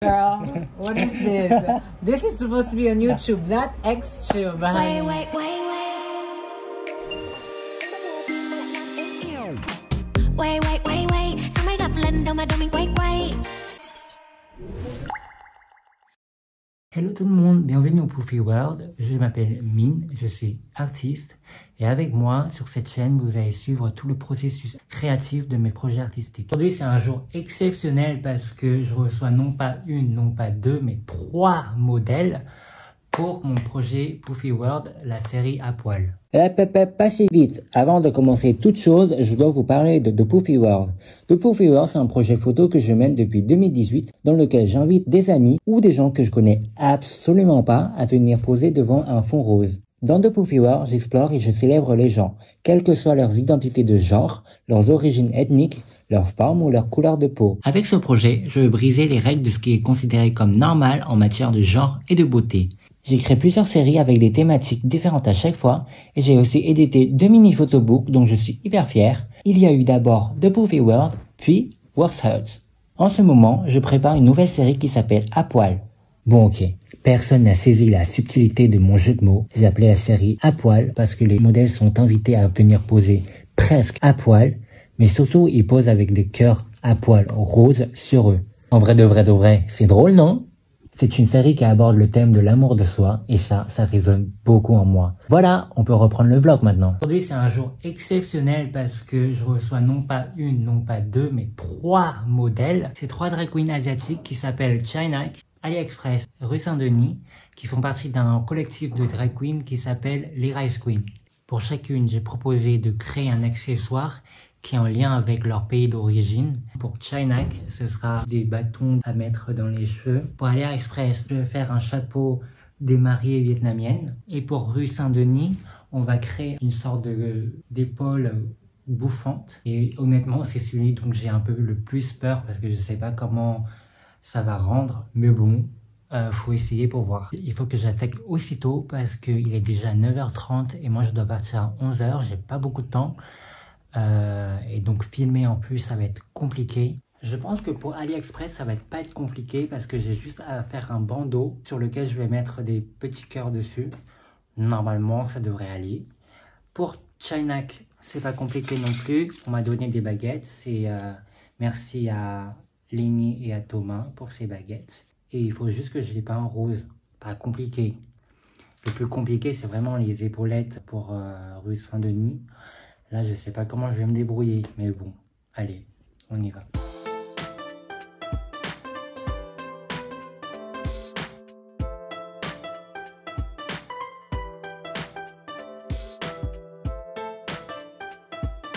Girl, what is this? This is supposed to be on YouTube, not XTube. Wait, wait, wait, wait. Wait, wait, wait, wait. Sao mấy gặp lần đầu mà đôi mình quay quay. Hello tout le monde, bienvenue au Poofy World, je m'appelle Min, je suis artiste et avec moi sur cette chaîne vous allez suivre tout le processus créatif de mes projets artistiques. Aujourd'hui c'est un jour exceptionnel parce que je reçois non pas une, non pas deux, mais 3 modèles pour mon projet Poofy World, la série à poil. Pas si vite. Avant de commencer toute chose, je dois vous parler de The Poofy World. The Poofy World, c'est un projet photo que je mène depuis 2018 dans lequel j'invite des amis ou des gens que je connais absolument pas à venir poser devant un fond rose. Dans The Poofy World, j'explore et je célèbre les gens, quelles que soient leurs identités de genre, leurs origines ethniques, leur forme ou leur couleur de peau. Avec ce projet, je veux briser les règles de ce qui est considéré comme normal en matière de genre et de beauté. J'ai créé plusieurs séries avec des thématiques différentes à chaque fois et j'ai aussi édité 2 mini photobooks dont je suis hyper fier. Il y a eu d'abord The Poofy World, puis Works Hurts. En ce moment, je prépare une nouvelle série qui s'appelle À poil. Bon ok, personne n'a saisi la subtilité de mon jeu de mots. J'ai appelé la série À poil parce que les modèles sont invités à venir poser presque à poil, mais surtout ils posent avec des cœurs à poil roses sur eux. En vrai de vrai, c'est drôle non ? C'est une série qui aborde le thème de l'amour de soi et ça résonne beaucoup en moi. Voilà, on peut reprendre le vlog maintenant. Aujourd'hui c'est un jour exceptionnel parce que je reçois non pas une, non pas deux, mais 3 modèles. C'est 3 drag queens asiatiques qui s'appellent Chinak, AliExpress, rue Saint-Denis, qui font partie d'un collectif de drag queens qui s'appelle les Rice Queens. Pour chacune, j'ai proposé de créer un accessoire qui est en lien avec leur pays d'origine. Pour Chinak, ce sera des bâtons à mettre dans les cheveux. Pour AliExpress, je vais faire un chapeau des mariées vietnamiennes. Et pour rue Saint-Denis, on va créer une sorte d'épaule bouffante. Et honnêtement, c'est celui dont j'ai un peu le plus peur parce que je sais pas comment ça va rendre. Mais bon, faut essayer pour voir. Il faut que j'attaque aussitôt parce qu'il est déjà 9h30 et moi je dois partir à 11h. J'ai pas beaucoup de temps. Et donc filmer en plus ça va être compliqué. Je pense que pour AliExpress ça va pas être compliqué parce que j'ai juste à faire un bandeau sur lequel je vais mettre des petits cœurs dessus. Normalement ça devrait aller. Pour Chinak c'est pas compliqué non plus. On m'a donné des baguettes et merci à Lénie et à Thomas pour ces baguettes. Et il faut juste que je les peins en rose. Pas compliqué. Le plus compliqué c'est vraiment les épaulettes pour rue Saint-Denis. Là, je sais pas comment je vais me débrouiller, mais bon, allez, on y va.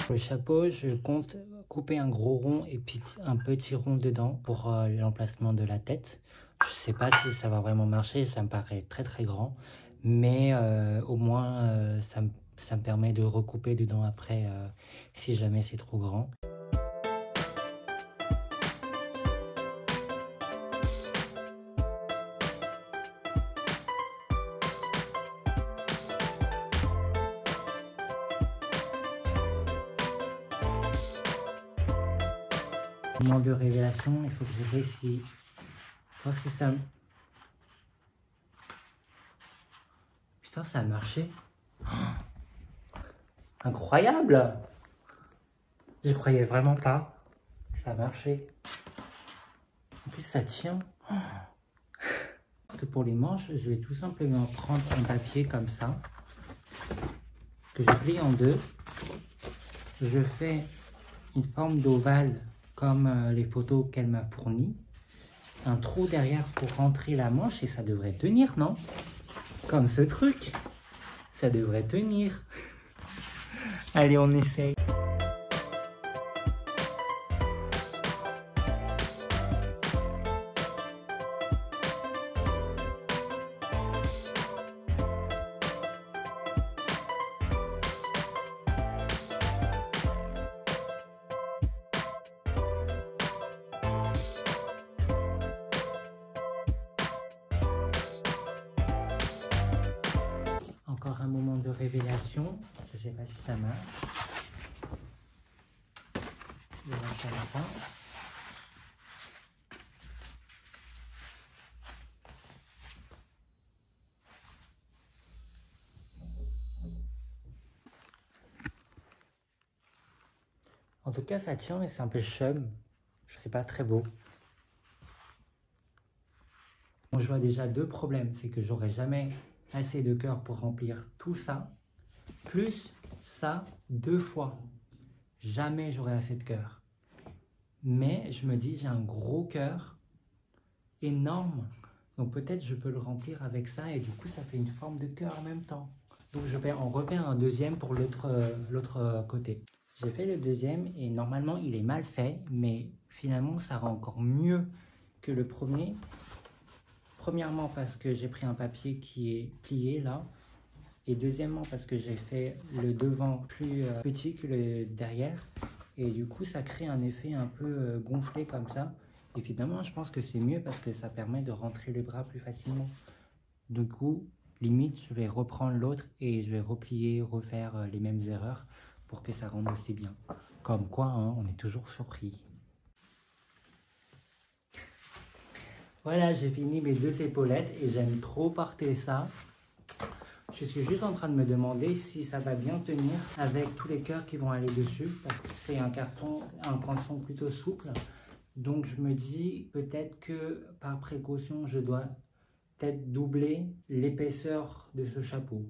Pour le chapeau, je compte couper un gros rond et puis un petit rond dedans pour l'emplacement de la tête. Je sais pas si ça va vraiment marcher, ça me paraît très très grand, mais au moins ça me permet de recouper dedans après si jamais c'est trop grand. Moment de révélation, il faut que je vérifie, voir si ça... Putain, ça a marché. Incroyable! Je croyais vraiment pas. Ça a marché. En plus, ça tient. Pour les manches, je vais tout simplement prendre un papier comme ça, que je plie en deux. Je fais une forme d'ovale comme les photos qu'elle m'a fournies. Un trou derrière pour rentrer la manche et ça devrait tenir, non? Comme ce truc. Ça devrait tenir. Allez, on essaye. Encore un moment de révélation. Je sais pas si ça marche. Je vais faire ça. En tout cas, ça tient, mais c'est un peu chum. Je sais pas, très beau. Bon, je vois déjà deux problèmes. C'est que j'aurai jamais assez de cœur pour remplir tout ça. Plus ça 2 fois. Jamais j'aurai assez de cœur. Mais je me dis, j'ai un gros cœur énorme. Donc peut-être je peux le remplir avec ça. Et du coup, ça fait une forme de cœur en même temps. Donc je vais en refaire un deuxième pour l'autre côté. J'ai fait le deuxième et normalement il est mal fait, mais finalement ça rend encore mieux que le premier. Premièrement parce que j'ai pris un papier qui est plié là, et deuxièmement parce que j'ai fait le devant plus petit que le derrière, et du coup ça crée un effet un peu gonflé comme ça. Et finalement je pense que c'est mieux parce que ça permet de rentrer les bras plus facilement. Du coup, limite je vais reprendre l'autre et je vais replier, refaire les mêmes erreurs pour que ça rende aussi bien. Comme quoi, hein, on est toujours surpris. Voilà, j'ai fini mes 2 épaulettes et j'aime trop porter ça. Je suis juste en train de me demander si ça va bien tenir avec tous les cœurs qui vont aller dessus, parce que c'est un canson plutôt souple. Donc je me dis peut-être que par précaution, je dois peut-être doubler l'épaisseur de ce chapeau.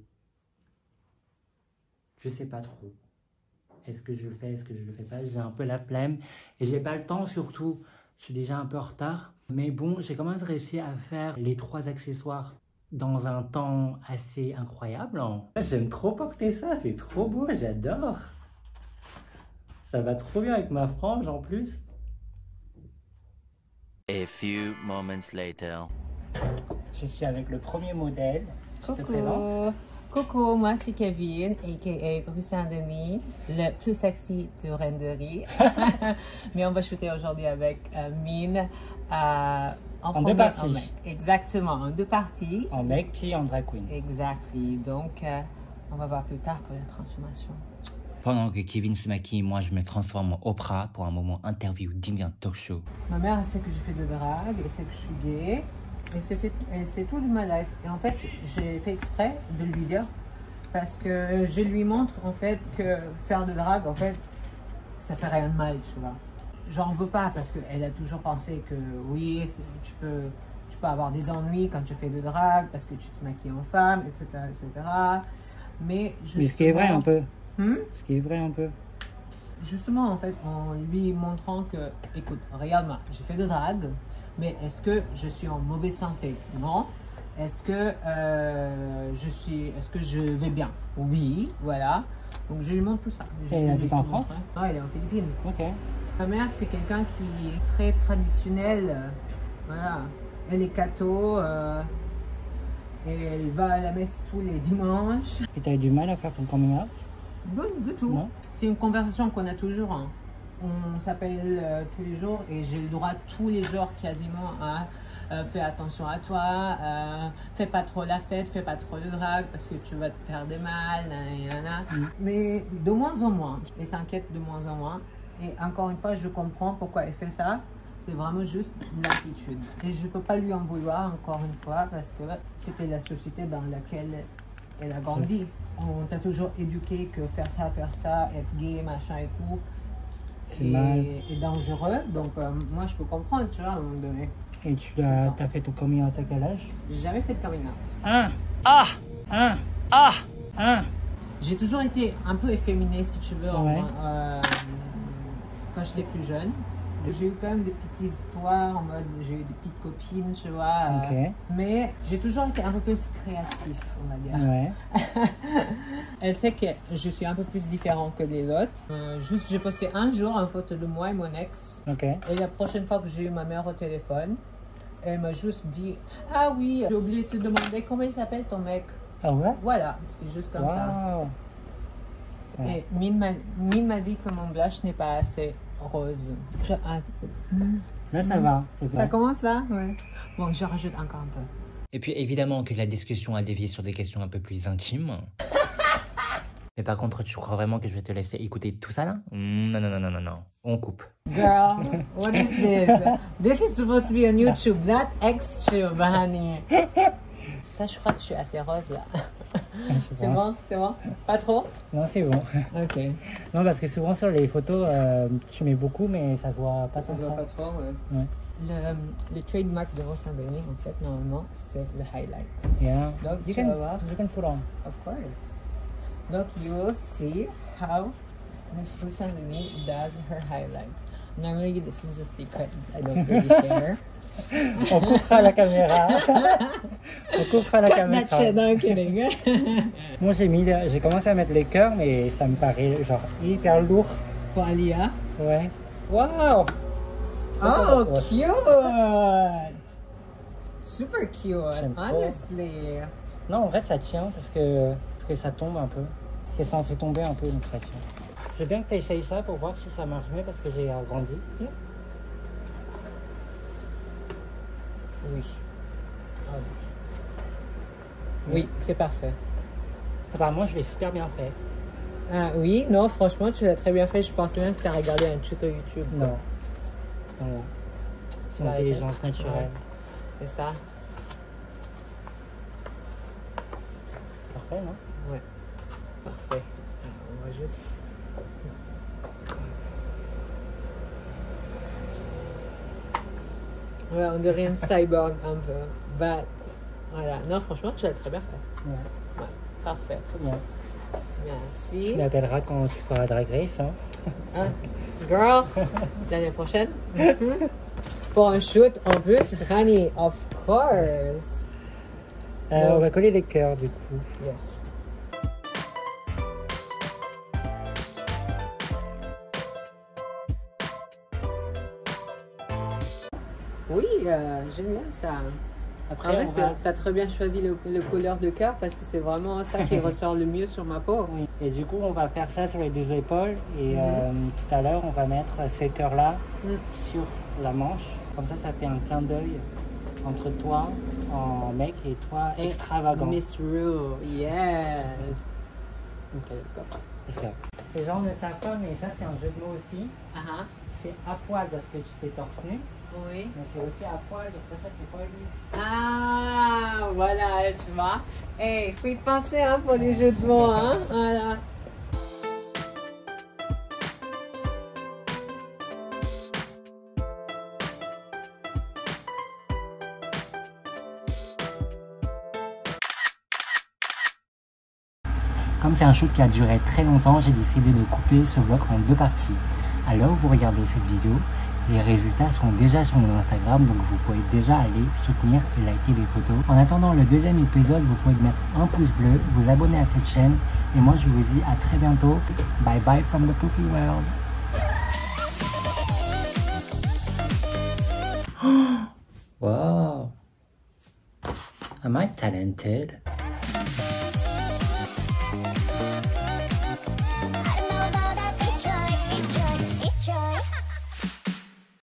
Je sais pas trop. Est-ce que je le fais, est-ce que je le fais pas? J'ai un peu la flemme et j'ai pas le temps surtout. Je suis déjà un peu en retard. Mais bon, j'ai quand même réussi à faire les 3 accessoires dans un temps assez incroyable. J'aime trop porter ça, c'est trop beau, j'adore. Ça va trop bien avec ma frange en plus. A few moments later. Je suis avec le premier modèle. Je te Coucou. présente. Coucou, moi c'est Kevin, a.k.a. Rue Saint-Denis, le plus sexy de Renderie. Mais on va shooter aujourd'hui avec Mine En 2 parties. Exactement, en 2 parties. En mec puis en drag queen. Exactly. Donc, on va voir plus tard pour la transformation. Pendant que Kevin se maquille, moi je me transforme en Oprah pour un moment interview digne d'un talk show. Ma mère elle sait que je fais de drague, elle sait que je suis gay. Et c'est tout de ma life. Et en fait, j'ai fait exprès de lui dire parce que je lui montre en fait que faire de drague, en fait, ça fait rien de mal, tu vois. J'en veux pas parce qu'elle a toujours pensé que oui, tu peux avoir des ennuis quand tu fais de drague parce que tu te maquilles en femme, etc., etc. Mais ce qui est vrai un peu. Ce qui est vrai un peu. Justement, en fait, en lui montrant que, écoute, regarde-moi, j'ai fait de drague, mais est-ce que je suis en mauvaise santé? Non. Est-ce que je vais bien? Oui, voilà. Donc je lui montre tout ça. Et il habite en France? Non, il est en Philippines. Ok. Ma mère, c'est quelqu'un qui est très traditionnel. Voilà. Elle est catho. Et elle va à la messe tous les dimanches. Et tu as eu du mal à faire ton coming out? Non, du tout. C'est une conversation qu'on a toujours. Hein. On s'appelle tous les jours et j'ai le droit tous les jours quasiment à fais attention à toi, fais pas trop la fête, fais pas trop de drague parce que tu vas te faire des mal, nanana. Mais de moins en moins, elle s'inquiète de moins en moins. Et encore une fois, je comprends pourquoi elle fait ça. C'est vraiment juste l'attitude. Et je peux pas lui en vouloir encore une fois parce que c'était la société dans laquelle elle a grandi. On t'a toujours éduqué que faire ça, être gay, machin et tout, est dangereux. Donc moi, je peux comprendre, tu vois, à un moment donné. Et tu as fait ton coming out à quel âge? J'ai jamais fait de coming out. J'ai toujours été un peu efféminée, si tu veux, quand j'étais plus jeune. J'ai eu quand même des petites histoires en mode, j'ai eu des petites copines, tu vois. Mais j'ai toujours été un peu plus créatif, on va dire. Ouais. Elle sait que je suis un peu plus différent que les autres. Juste, j'ai posté un jour une photo de moi et mon ex. Et la prochaine fois que j'ai eu ma mère au téléphone, elle m'a juste dit « Ah oui, j'ai oublié de te demander comment il s'appelle ton mec. » Ah ouais? Voilà, c'était juste comme ça. Et Mine m'a dit que mon blush n'est pas assez rose. Là, ça va. Ça commence là? Ouais. Bon, je rajoute encore un peu. Et puis évidemment que la discussion a dévié sur des questions un peu plus intimes. Mais par contre, tu crois vraiment que je vais te laisser écouter tout ça là? Non. On coupe. Girl, what is this? This is supposed to be on YouTube, not X-Tube, honey. Ça, je crois que je suis assez rose là. C'est bon? C'est bon? Pas trop? Non, c'est bon. Ok. Non, parce que souvent sur les photos, tu mets beaucoup, mais ça se voit pas Ça tant se que voit ça. pas trop, ouais. Ouais. Le trademark de Rosandoni, en fait, normalement, c'est le highlight. Yeah. Donc, You tu vas voir. can put on. Of course. Donc, you will see how Miss Rosandoni does her highlight. Normally, this is a secret I don't really share. On coupera la caméra. On coupera la Cut caméra. that shit, no, I'm kidding. Moi, j'ai commencé à mettre les cœurs, mais ça me paraît genre hyper lourd. Pour Alia. Ouais. Waouh! Oh, Ouais. cute! Super cute, J'aime trop. honestly. Non, en vrai, ça tient parce que ça tombe un peu. C'est censé tomber un peu, donc ça tient. Je veux bien que tu essayes ça pour voir si ça marche mieux parce que j'ai agrandi. Oui. Ah oui. Oui, c'est parfait. Apparemment, je l'ai super bien fait. Ah oui, non, franchement, tu l'as très bien fait. Je pensais même que tu as regardé un tuto YouTube. quoi. Non. Voilà. C'est Dans la l'intelligence tête. naturelle. Ouais. C'est ça? Parfait, non? Ouais. Parfait. Alors, on va juste... Ouais, on dirait un cyborg un peu. But, voilà. Non, franchement, tu l'as très bien fait. Ouais. Ouais, parfait. Très bien. Merci. Tu m'appelleras quand tu feras Drag Race, hein? Hein? Girl, l'année prochaine. Pour un shoot en plus, honey, of course. On va coller les cœurs, du coup. Yes. Oui, j'aime bien ça. Après, En vrai, on va... t'as très bien choisi le couleur de cœur parce que c'est vraiment ça qui ressort le mieux sur ma peau. Oui. Et du coup, on va faire ça sur les deux épaules. Et tout à l'heure, on va mettre ces cœurs-là sur la manche. Comme ça fait un clin d'œil entre toi en mec et toi Et extravagant. Miss Rue, yes. Ok, let's go. Let's go. Les gens ne savent pas, mais ça, c'est un jeu de mots aussi. Ah C'est à poil parce que tu t'es torse nu, oui. mais c'est aussi à poil parce que ça, c'est pas lui. Ah, voilà, tu vois. Hey, faut y penser hein, pour les jeux de mots, hein. Voilà. Comme c'est un shoot qui a duré très longtemps, j'ai décidé de couper ce vlog en deux parties. À l'heure où vous regardez cette vidéo, les résultats sont déjà sur mon Instagram, donc vous pouvez déjà aller soutenir et liker les photos. En attendant le deuxième épisode, vous pouvez mettre un pouce bleu, vous abonner à cette chaîne, et moi je vous dis à très bientôt. Bye bye from the Poofy World. Wow. Am I talented?